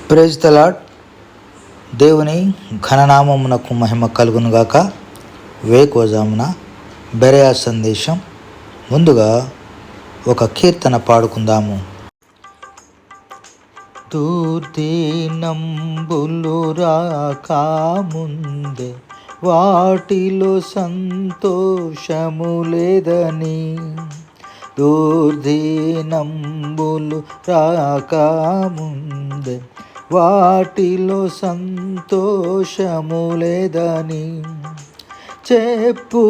Praise the lord. దేవుని ఘననామమునకు మహిమ కలుగునుగాక. వేకోజామున బెరయా సందేశం. ముందుగా ఒక కీర్తన పాడుకుందాము. దుర్దినంబులు రాకముందే వాటిలో సంతోషము లేదని, దుర్దినంబులు రాకముందే వాటిలో సంతోషము లేదని, చెప్పు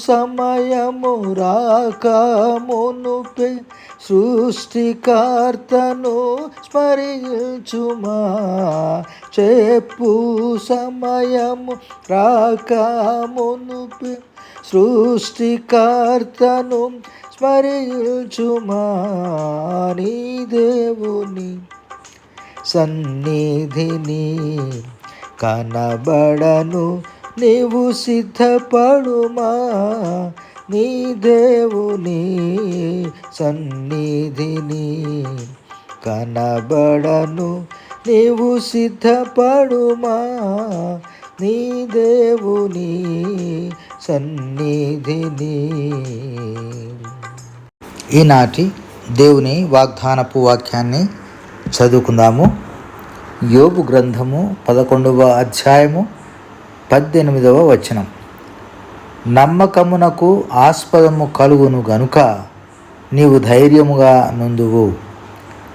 సమయము రాకమునుపే సృష్టికర్తను స్మరించుమా. చెప్పు సమయము రాకమునుపే సృష్టికర్తను స్మరించుమా. నీ దేవుని సన్నిధిని కనబడను నీవు సిద్ధపడుమా. నీ దేవుని సన్నిధిని కనబడను నీవు సిద్ధపడుమా. నీ దేవుని సన్నిధిని. ఈనాటి దేవుని వాగ్దానపు వాక్యాన్ని చదువుకుందాము. యోబు గ్రంథము 11వ అధ్యాయము 18వ వచనం. నమ్మకమునకు ఆస్పదము కలుగును గనుక నీవు ధైర్యముగా నుందువు.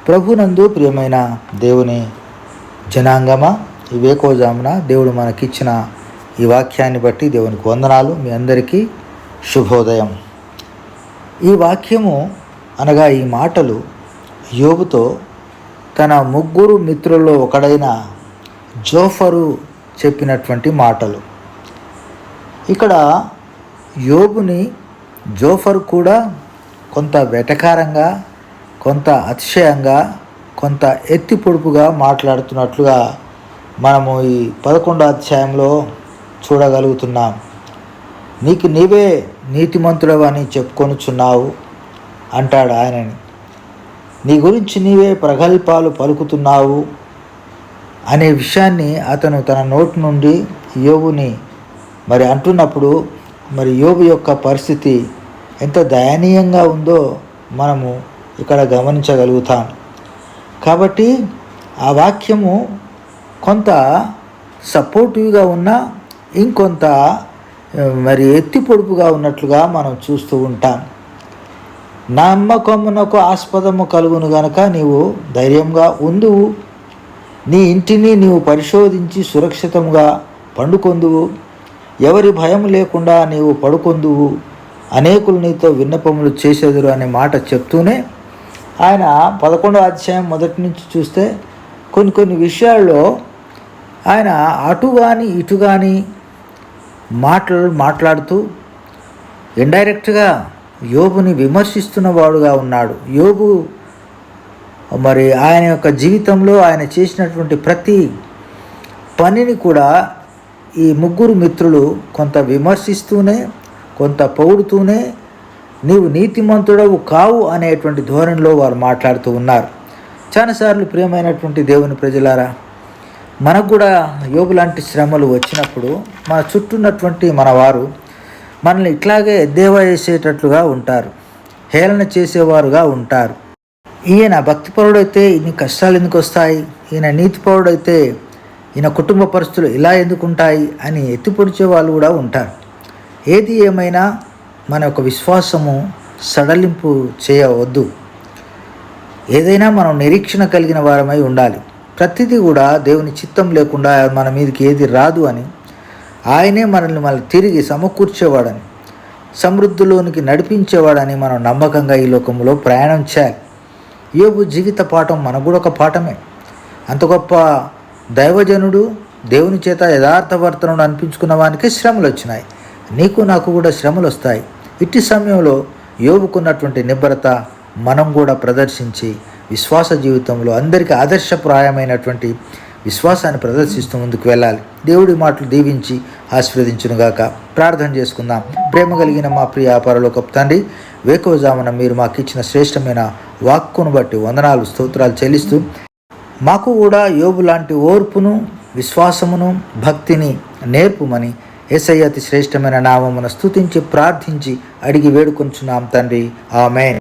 ప్రభునందు ప్రియమైన దేవుని జనాంగమా, ఈ వేకోజామున దేవుడు మనకిచ్చిన ఈ వాక్యాన్ని బట్టి దేవునికి వందనాలు. మీ అందరికీ శుభోదయం. ఈ వాక్యము అనగా ఈ మాటలు యోబుతో తన ముగ్గురు మిత్రుల్లో ఒకడైన జోఫరు చెప్పినటువంటి మాటలు. ఇక్కడ యోబుని జోఫరు కూడా కొంత వెటకారంగా, కొంత అతిశయంగా, కొంత ఎత్తి పొడుపుగా మాట్లాడుతున్నట్లుగా మనము ఈ 11వ అధ్యాయంలో చూడగలుగుతున్నాం. నీకు నీవే నీతిమంతుడవు అని చెప్పుకొనుచున్నావు అంటాడు ఆయనని. నీ గురించి నీవే ప్రగల్భాలు పలుకుతున్నావు అనే విషయాన్ని అతను తన నోటి నుండి యోబుని అంటున్నప్పుడు యోబు యొక్క పరిస్థితి ఎంత దయనీయంగా ఉందో మనము ఇక్కడ గమనించగలుగుతాం. కాబట్టి ఆ వాక్యము కొంత సపోర్టివ్గా ఉన్నా ఇంకొంత ఎత్తి పొడుపుగా ఉన్నట్లుగా మనం చూస్తూ ఉంటాం. నమ్మకమునకు ఆస్పదము కలుగును గనక నీవు ధైర్యంగా ఉందువు. నీ ఇంటిని నీవు పరిశోధించి సురక్షితంగా పండుకొందువు. ఎవరి భయం లేకుండా నీవు పడుకొందువు. అనేకులు నీతో విన్నపములు చేసేదురు అనే మాట చెప్తూనే ఆయన 11వ అధ్యాయం మొదటి నుంచి చూస్తే కొన్ని విషయాల్లో ఆయన అటు కానీ ఇటు కానీ మాట్లాడుతూ ఇండైరెక్ట్గా యోబుని విమర్శిస్తున్న వాడుగా ఉన్నాడు. యోబు ఆయన యొక్క జీవితంలో ఆయన చేసినటువంటి ప్రతి పనిని కూడా ఈ ముగ్గురు మిత్రులు కొంత విమర్శిస్తూనే, కొంత పొగుడుతూనే నీవు నీతిమంతుడవు కావు అనేటువంటి ధోరణిలో వారు మాట్లాడుతూ ఉన్నారు. చాలాసార్లు ప్రియమైనటువంటి దేవుని ప్రజలారా, మనకు కూడా యోబు లాంటి శ్రమలు వచ్చినప్పుడు మన చుట్టూ ఉన్నటువంటి మన వారు మనల్ని ఇట్లాగే ఎద్దేవా చేసేటట్లుగా ఉంటారు, హేళన చేసేవారుగా ఉంటారు. ఈయన భక్తిపరుడైతే ఇన్ని కష్టాలు ఎందుకు వస్తాయి, ఈయన నీతిపరుడైతే ఈయన కుటుంబ పరిస్థితులు ఇలా ఎందుకు ఉంటాయి అని ఎత్తిపొడిచే వాళ్ళు కూడా ఉంటారు. ఏది ఏమైనా మన యొక్క విశ్వాసము సడలింపు చేయవద్దు. ఏదైనా మనం నిరీక్షణ కలిగిన వారమై ఉండాలి. ప్రతిదీ కూడా దేవుని చిత్తం లేకుండా మన మీదకి ఏది రాదు అని, ఆయనే మనల్ని తిరిగి సమకూర్చేవాడని, సమృద్ధిలోనికి నడిపించేవాడని మనం నమ్మకంగా ఈ లోకంలో ప్రయాణం చేయాలి. యోబు జీవిత పాఠం మనకు కూడా ఒక పాఠమే. అంత గొప్ప దైవజనుడు, దేవుని చేత యథార్థవర్తనుడు అనిపించుకున్న వానికి శ్రమలు వచ్చినాయి. నీకు నాకు కూడా శ్రమలు వస్తాయి. ఇట్టి సమయంలో యోబుకున్నటువంటి నిబ్బరత మనం కూడా ప్రదర్శించి విశ్వాస జీవితంలో అందరికీ ఆదర్శప్రాయమైనటువంటి విశ్వాసాన్ని ప్రదర్శిస్తూ ముందుకు వెళ్ళాలి. దేవుడి మాటలు దీవించి ఆశీర్వదించునుగాక. ప్రార్థన చేసుకుందాం. ప్రేమ కలిగిన మా ప్రియ పరలోకపు తండ్రి, వేకువజామున మీరు మాకు ఇచ్చిన శ్రేష్టమైన వాక్కును బట్టి వందనాలు స్తోత్రాలు చెల్లిస్తూ మాకు కూడా యోబు లాంటి ఓర్పును, విశ్వాసమును, భక్తిని నేర్పుమని యేసయ్య అతి శ్రేష్టమైన నామమున స్తుతించి ప్రార్థించి అడిగి వేడుకొంచున్నాం తండ్రి. ఆమేన్.